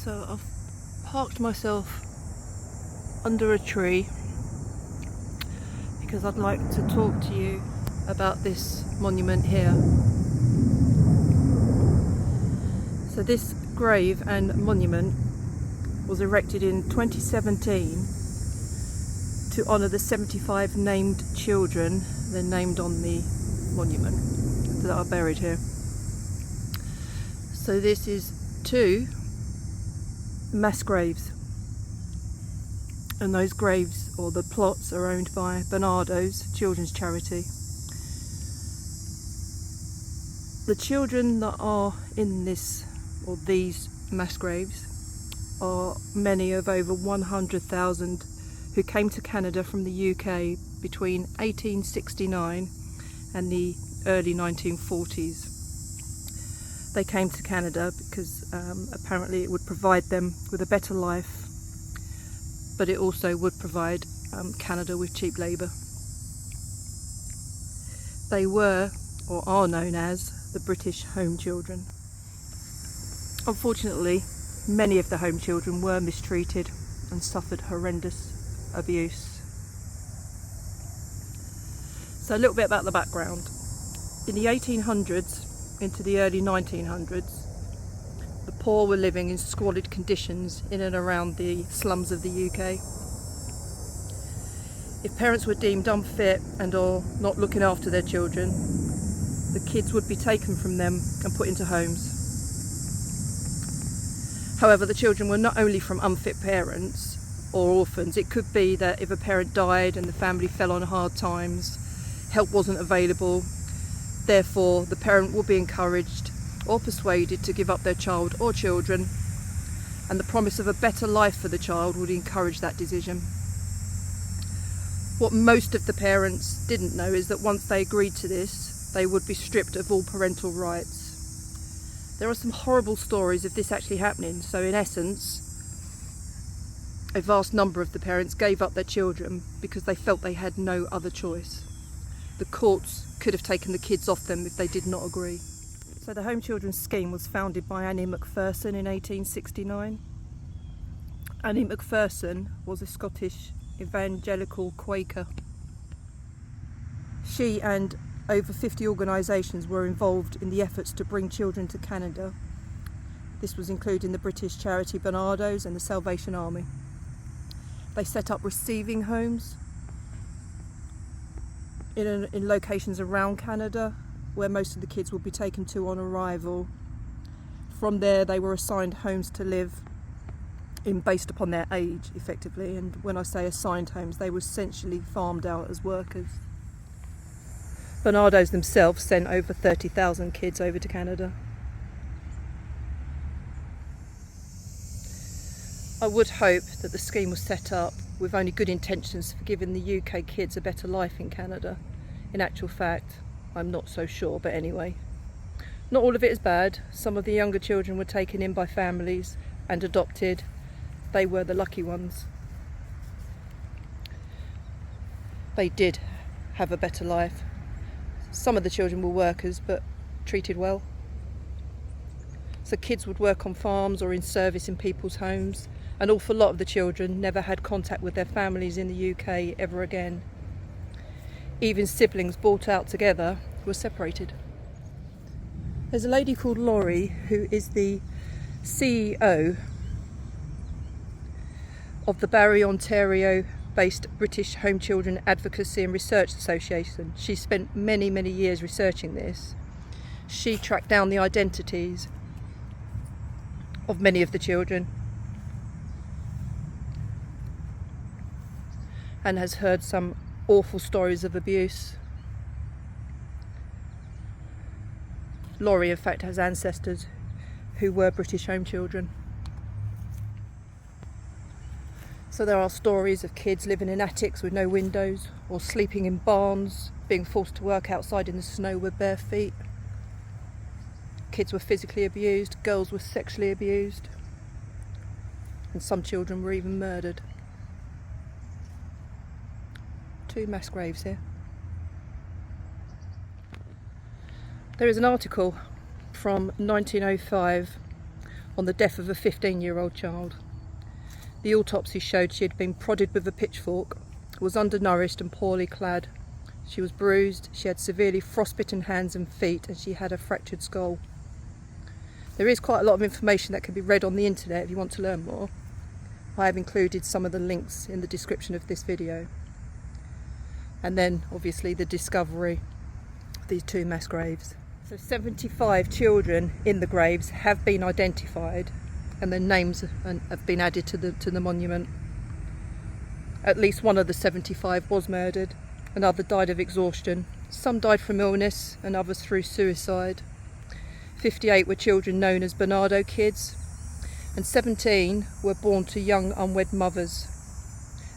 So I've parked myself under a tree because I'd like to talk to you about this monument here. So this grave and monument was erected in 2017 to honour the 75 named children they're named on the monument that are buried here. So this is 2 mass graves, and those graves or the plots are owned by Barnardo's children's charity. The children that are in this or these mass graves are many of over 100,000 who came to Canada from the UK between 1869 and the early 1940s. They came to Canada because apparently it would provide them with a better life, but it also would provide Canada with cheap labour. They were, or are known as, the British home children. Unfortunately, many of the home children were mistreated and suffered horrendous abuse. So a little bit about the background. In the 1800s into the early 1900s, the poor were living in squalid conditions in and around the slums of the UK. If parents were deemed unfit and or not looking after their children, the kids would be taken from them and put into homes. However, the children were not only from unfit parents or orphans. It could be that if a parent died and the family fell on hard times, help wasn't available, therefore the parent would be encouraged or persuaded to give up their child or children, and the promise of a better life for the child would encourage that decision. What most of the parents didn't know is that once they agreed to this, they would be stripped of all parental rights. There are some horrible stories of this actually happening. So in essence, a vast number of the parents gave up their children because they felt they had no other choice. The courts could have taken the kids off them if they did not agree. So the Home Children's Scheme was founded by Annie Macpherson in 1869. Annie Macpherson was a Scottish evangelical Quaker. She and over 50 organisations were involved in the efforts to bring children to Canada. This was including the British charity Barnardo's and the Salvation Army. They set up receiving homes in locations around Canada where most of the kids would be taken to on arrival. From there they were assigned homes to live in based upon their age effectively, and when I say assigned homes, they were essentially farmed out as workers. Barnardo's themselves sent over 30,000 kids over to Canada. I would hope that the scheme was set up with only good intentions for giving the UK kids a better life in Canada. In actual fact, I'm not so sure, but anyway. Not all of it is bad. Some of the younger children were taken in by families and adopted. They were the lucky ones. They did have a better life. Some of the children were workers, but treated well. So kids would work on farms or in service in people's homes. An awful lot of the children never had contact with their families in the UK ever again. Even siblings brought out together were separated. There's a lady called Laurie who is the CEO of the Barrie, Ontario-based British Home Children Advocacy and Research Association. She spent many, many years researching this. She tracked down the identities of many of the children and has heard some awful stories of abuse. Laurie, in fact, has ancestors who were British home children. So there are stories of kids living in attics with no windows, or sleeping in barns, being forced to work outside in the snow with bare feet. Kids were physically abused, girls were sexually abused, and some children were even murdered. 2 mass graves here. There is an article from 1905 on the death of a 15-year-old child. The autopsy showed she had been prodded with a pitchfork, was undernourished and poorly clad. She was bruised, she had severely frostbitten hands and feet, and she had a fractured skull. There is quite a lot of information that can be read on the internet if you want to learn more. I have included some of the links in the description of this video. And then obviously the discovery of these two mass graves. So 75 children in the graves have been identified, and their names have been added to the monument. At least one of the 75 was murdered, another died of exhaustion, some died from illness and others through suicide. 58 were children known as Barnardo kids, and 17 were born to young unwed mothers.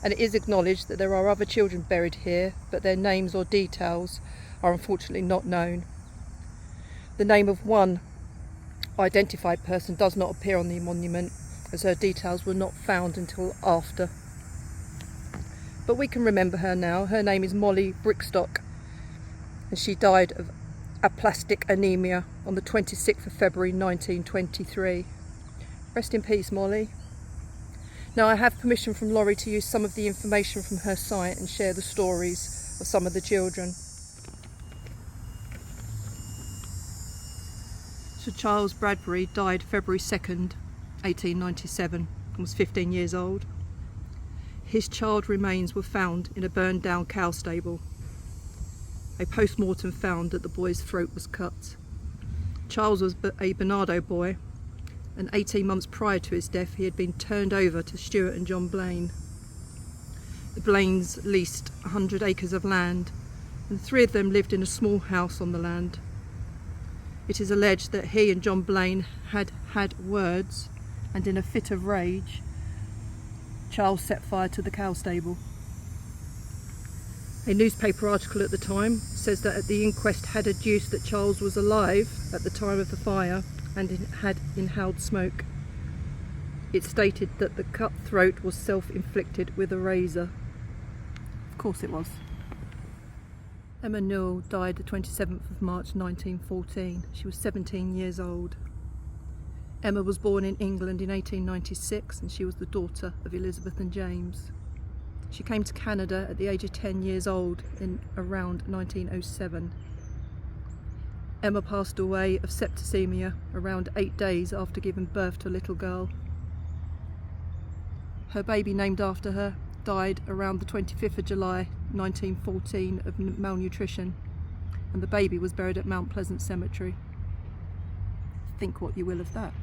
And it is acknowledged that there are other children buried here, but their names or details are unfortunately not known. The name of one identified person does not appear on the monument, as her details were not found until after. But we can remember her now. Her name is Molly Brickstock, and she died of aplastic anemia on the 26th of February 1923. Rest in peace, Molly. Now, I have permission from Laurie to use some of the information from her site and share the stories of some of the children. So Charles Bradbury died February 2nd, 1897, and was 15 years old. His child remains were found in a burned down cow stable. A post-mortem found that the boy's throat was cut. Charles was a Barnardo boy, and 18 months prior to his death he had been turned over to Stuart and John Blaine. The Blaines leased 100 acres of land, and 3 of them lived in a small house on the land. It is alleged that he and John Blaine had had words, and in a fit of rage Charles set fire to the cow stable. A newspaper article at the time says that the inquest had adduced that Charles was alive at the time of the fire and had inhaled smoke. It stated that the cut throat was self-inflicted with a razor. Of course it was. Emma Newell died the 27th of March 1914. She was 17 years old. Emma was born in England in 1896, and she was the daughter of Elizabeth and James. She came to Canada at the age of 10 years old in around 1907. Emma passed away of septicemia around 8 days after giving birth to a little girl. Her baby, named after her, died around the 25th of July 1914 of malnutrition, and the baby was buried at Mount Pleasant Cemetery. Think what you will of that.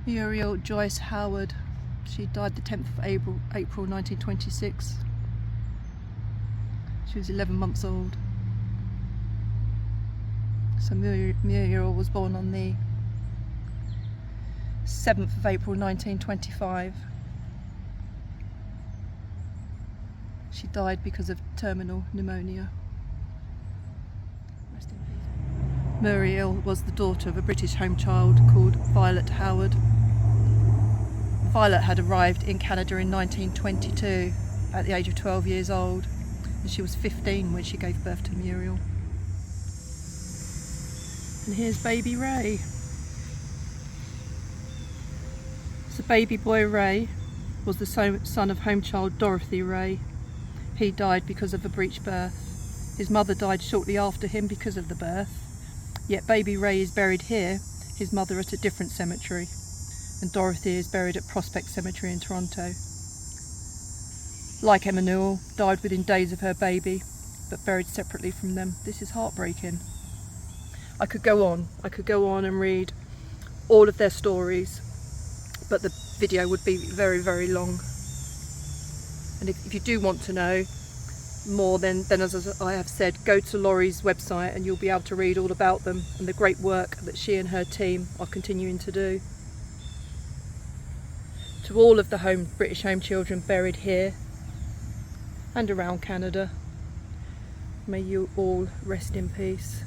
Muriel Joyce Howard. She died the 10th of April 1926. She was 11 months old. So Muriel was born on the 7th of April 1925. She died because of terminal pneumonia. Rest in peace. Muriel was the daughter of a British home child called Violet Howard. Violet had arrived in Canada in 1922 at the age of 12 years old, and she was 15 when she gave birth to Muriel. And here's baby Ray. So baby boy Ray was the son of home child Dorothy Ray. He died because of a breech birth. His mother died shortly after him because of the birth. Yet baby Ray is buried here, his mother at a different cemetery, and Dorothy is buried at Prospect Cemetery in Toronto. Like Emma Newell, died within days of her baby, but buried separately from them. This is heartbreaking. I could go on and read all of their stories, but the video would be very, very long. And if you do want to know more, then as I have said, go to Laurie's website and you'll be able to read all about them and the great work that she and her team are continuing to do. To all of the British home children buried here and around Canada, may you all rest in peace.